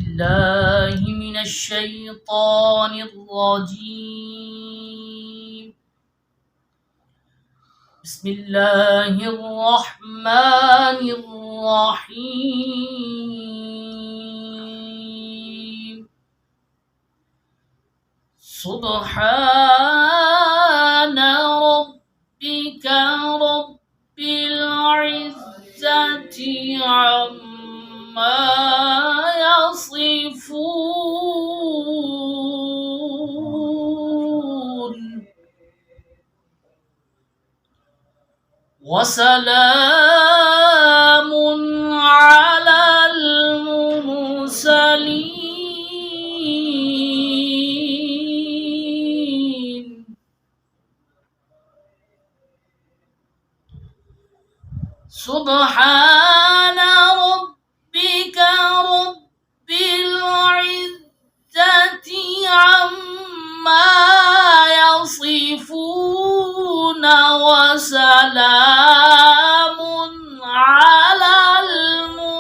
بالله من الشيطان الرجيم. بسم الله الرحمن الرحيم. سبحان ربك رب العزة عما يصفون وسلام على المرسلين. سبحان ربك رب العزة عما يصفون وسلام على المرسلين.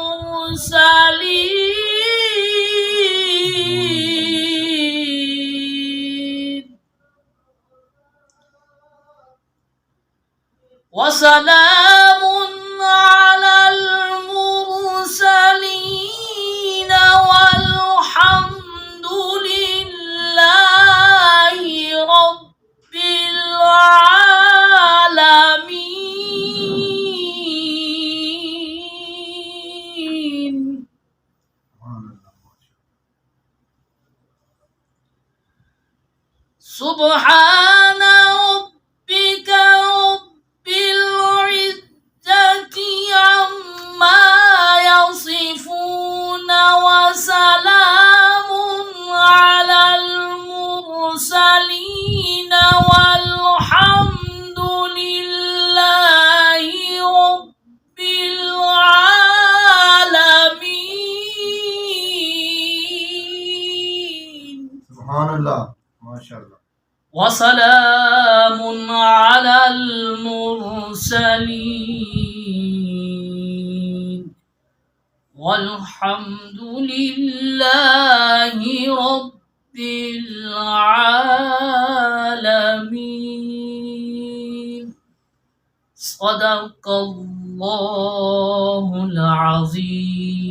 وسلام على المرسلين والحمد لله رب العالمين. سبحان ربك رب العزة عما يصفون وسلام على المرسلين والحمد لله رب العالمين. سبحان الله ما شاء الله. وسلام على المرسلين والحمد لله رب العالمين. صدق الله العظيم.